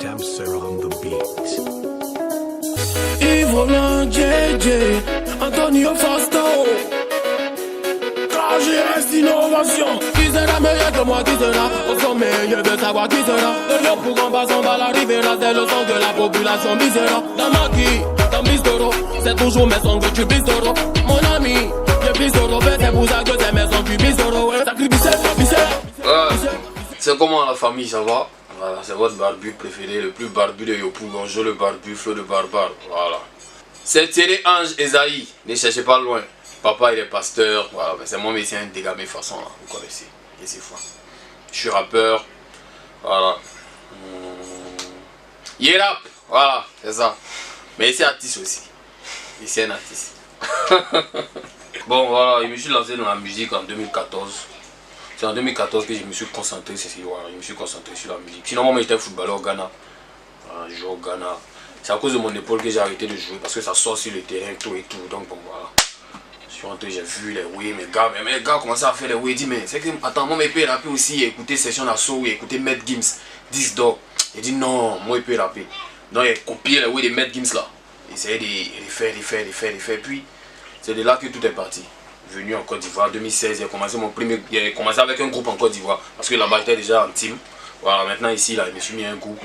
Dempster on the beat. Yves Roland, JJ, Antonio Fausto. KGS Innovation. Qui sera meilleur que moi, qui sera au sommet? Je veux savoir qui sera. De l'eau pour en bas, on va l'arriver là. C'est le son de la population misère. Dans ma vie, dans Bistoro, c'est toujours mes sons que tu Bistoro. Mon ami, je Bistoro, c'est pour ça que c'est mes sons que tu Bistoro. Ouais, ça crie c'est comment la famille, ça va? Voilà, c'est votre barbu préféré, le plus barbu de Yopou, bonjour le barbu, Flo le barbare, voilà. C'est Thierry Ange Esaïe, ne cherchez pas loin. Papa il est pasteur, voilà, c'est mon métier, un dégamé façon là, vous connaissez, et c'est fou. Je suis rappeur, voilà. Il rap, voilà, c'est ça. Mais c'est artiste aussi, il c'est un artiste. Bon voilà, je me suis lancé dans la musique en 2014. C'est en 2014 que je me suis concentré, voilà, je me suis concentré sur la musique. Sinon moi j'étais footballeur au Ghana, voilà, je joue au Ghana. C'est à cause de mon épaule que j'ai arrêté de jouer parce que ça sort sur le terrain tout et tout. Donc bon voilà. Je suis rentré, j'ai vu les way, mes gars commençaient à faire les way. Dit mais c'est que attends, moi mes rapper aussi, écouter Session Assaut, écouter Matt Gims, 10 Dog. Il dit non, moi il peut rapper. Donc il a copié les way de Matt Gims là. Il essayait de les faire. Puis c'est de là que tout est parti. Venu en Côte d'Ivoire 2016, j'ai commencé avec un groupe en Côte d'Ivoire parce que là-bas j'étais déjà en team. Voilà, maintenant ici là, je me suis mis un groupe.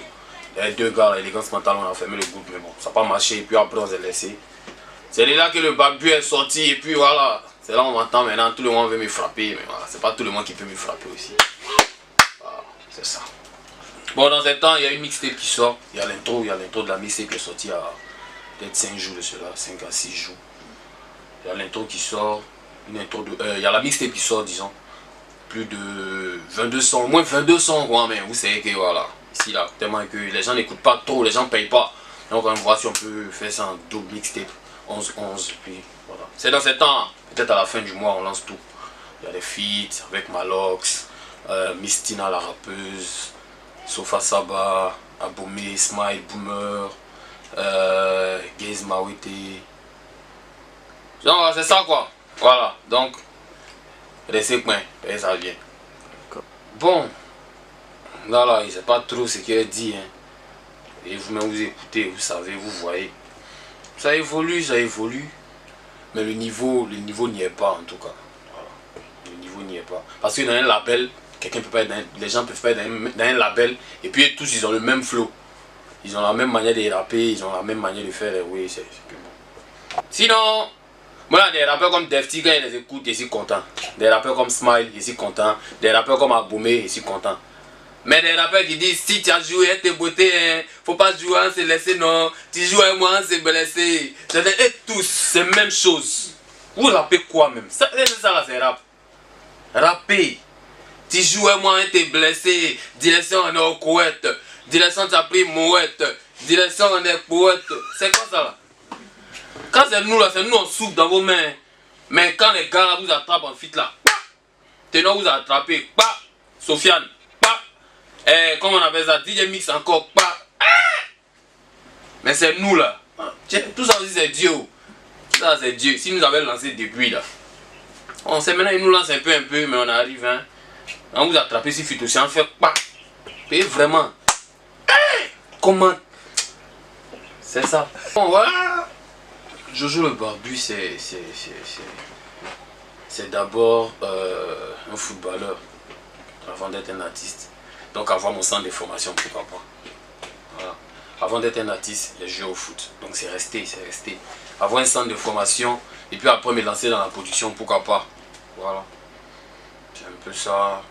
Il y a deux gars, l'élégance mentale, on a fermé le groupe, mais bon, ça n'a pas marché et puis après on s'est laissé. C'est là que le barbu est sorti et puis voilà, c'est là on m'entend maintenant, tout le monde veut me frapper, mais voilà, c'est pas tout le monde qui peut me frapper aussi. Voilà, c'est ça. Bon, dans ce temps, il y a une mixtape qui sort, il y a l'intro de la mixtape qui est sortie à peut-être 5 jours de cela, 5 à 6 jours. Il y a l'intro qui sort. Il y a la mixtape qui sort, disons, plus de 22 sons, au moins 22 sons, quoi, mais vous savez que voilà, ici là, tellement que les gens n'écoutent pas trop, les gens ne payent pas. Donc on va voir si on peut faire ça en double mixtape, 11-11, puis voilà. C'est dans ce temps, peut-être à la fin du mois, on lance tout. Il y a des feats avec Malox, Mistina la rappeuse, Sofa Saba, Abomé, Smile, Boomer, Gaze Mawete. Genre, c'est ça quoi. Voilà, donc, restez coin, et ça vient. Bon, là, il ne sait pas trop ce qu'il a dit. Hein. Et vous-même, vous écoutez, vous savez, vous voyez. Ça évolue, mais le niveau n'y est pas en tout cas. Voilà. Le niveau n'y est pas. Parce que dans un label, les gens peuvent pas être dans un label, et puis tous, ils ont le même flow. Ils ont la même manière de rapper, ils ont la même manière de faire. Oui, c'est bon. Sinon... Moi, des rappeurs comme Defty, quand ils les écoutent, je suis content. Des rappeurs comme Smile, je suis content. Des rappeurs comme Aboumé, je suis content. Mais des rappeurs qui disent, si tu as joué, t'es beauté, hein, faut pas jouer, on s'est laissé, non. Tu joues avec moi, on s'est blessé. Et tous, c'est la même chose. Vous rappez quoi même? C'est ça là, c'est rap. Rapper. Tu joues avec moi, on t'es blessé. Direction, on est au Koweït. Direction, tu as pris Mouette. Direction, on est poète. C'est quoi ça là? Quand c'est nous là, c'est nous on souffle dans vos mains. Mais quand les gars là vous attrapent en fit là, Ténor vous a attrapé, Sofiane, comment on appelle ça, DJ Mix encore, mais c'est nous là. Tout ça aussi c'est Dieu. Tout ça c'est Dieu. Si nous avions lancé depuis là, on sait maintenant il nous lance un peu, mais on arrive. Hein. On vous attrape si fit aussi, on fait et vraiment. Comment? C'est ça. Bon, voilà. Jojo le barbu, c'est d'abord un footballeur avant d'être un artiste. Donc avoir mon centre de formation, pourquoi pas. Voilà. Avant d'être un artiste, j'ai joué au foot. Donc c'est resté. Avoir un centre de formation et puis après me lancer dans la production, pourquoi pas. Voilà. C'est un peu ça.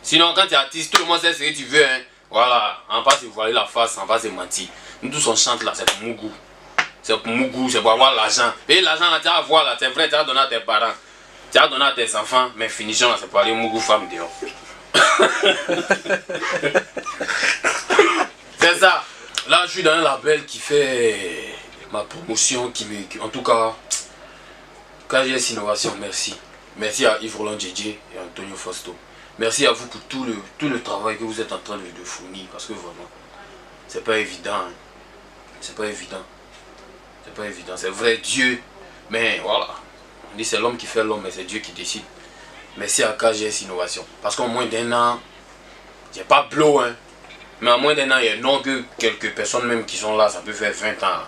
Sinon quand tu es artiste, tout le monde sait ce que tu veux. Hein. Voilà. En bas c'est voiler la face, en bas c'est mentir. Nous tous on chante là, c'est pour mon goût. C'est pour mon goût, c'est pour avoir l'argent. Et l'argent là, tu vas avoir là, c'est vrai, tu vas donner à tes parents. Tu vas donner à tes enfants, mais finissons là, c'est pour aller mon goût femme dehors. C'est ça. Là, je suis dans un label qui fait ma promotion, en tout cas, KGS Innovation, merci. Merci à Yves Roland JJ et Antonio Fausto. Merci à vous pour tout le travail que vous êtes en train de fournir, parce que vraiment, c'est pas évident. Hein. C'est pas évident. C'est pas évident, c'est vrai Dieu, mais voilà, on dit c'est l'homme qui fait l'homme, mais c'est Dieu qui décide. Merci à KGS Innovation, parce qu'au moins d'un an, j'ai pas blow, hein. Mais en moins d'un an, il y a non que quelques personnes même qui sont là, ça peut faire 20 ans.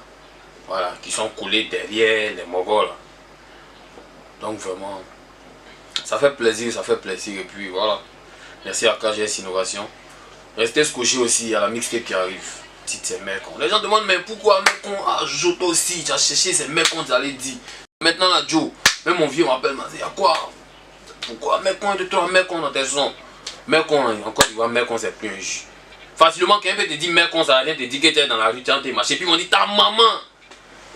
Voilà, qui sont collés derrière les Mongols. Donc vraiment, ça fait plaisir, et puis voilà. Merci à KGS Innovation. Restez scotchés aussi à la mixtape qui arrive. Petite c'est Mekon. Les gens demandent mais pourquoi Mekon? Ah Joto aussi, tu as cherché ces Mekon, tu allais dire. Maintenant la Joe, même mon vieux m'appelle, m'a dit y'a quoi? Pourquoi Mekon de toi, Mekon dans tes sons? Mekon, encore tu vois, Mekon c'est plus un jus. Facilement quelqu'un peut te dire Mekon, ça vient te dire que tu es dans la rue, tu es marché, puis ils m'ont dit ta maman.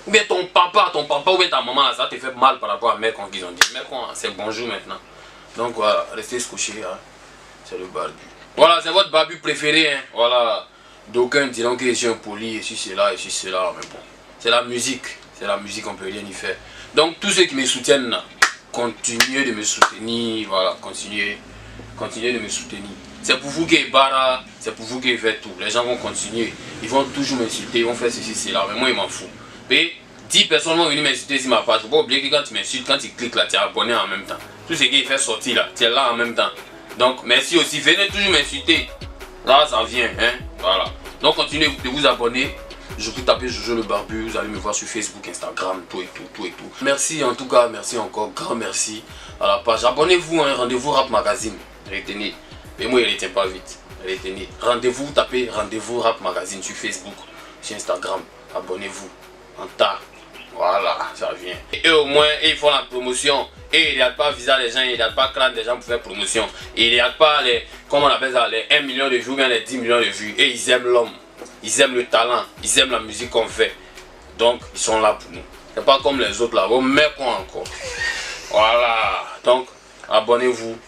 Ou bien ton papa ou bien ta maman, là, ça te fait mal par rapport à Mekon qu'ils ont dit. Mekon, c'est bonjour maintenant. Donc voilà, restez scotchés, hein. C'est le barbu. Voilà, c'est votre barbu préféré, hein. Voilà. D'aucuns diront que je suis un poli, et si c'est là, mais bon. C'est la musique, on peut rien y faire. Donc tous ceux qui me soutiennent, là, continuez de me soutenir, voilà, continuez de me soutenir. C'est pour vous qui est bara, c'est pour vous qui faites tout. Les gens vont continuer, ils vont toujours m'insulter, ils vont faire ceci, cela, mais moi ils m'en fous. Et 10 personnes vont venir m'insulter sur ma page. Faut pas oublier que quand tu m'insultes, quand tu cliques là, tu es abonné en même temps. Tout ce qui est fait sortir là, tu es là en même temps. Donc merci aussi, venez toujours m'insulter. Là ça vient, hein, voilà. Donc continuez de vous abonner. Je peux taper Jojo le barbu, vous allez me voir sur Facebook, Instagram, tout et tout. Merci en tout cas, merci encore, grand merci à la page. Abonnez-vous, hein, rendez-vous Rap Magazine. Retenez. Mais moi, il ne tient pas vite. Retenez. Rendez-vous, tapez rendez-vous Rap Magazine sur Facebook, sur Instagram. Abonnez-vous. En tas. Voilà, ça vient. Et eux au moins, ils font la promotion. Et il n'y a pas visa les gens, il n'y a pas clan des gens pour faire promotion. Et il n'y a pas les, comment on appelle ça, les 1 million de vues, bien les 10 millions de vues. Et ils aiment l'homme. Ils aiment le talent, ils aiment la musique qu'on fait. Donc, ils sont là pour nous. C'est pas comme les autres là. Vous mettez quoi encore? Voilà. Donc, abonnez-vous.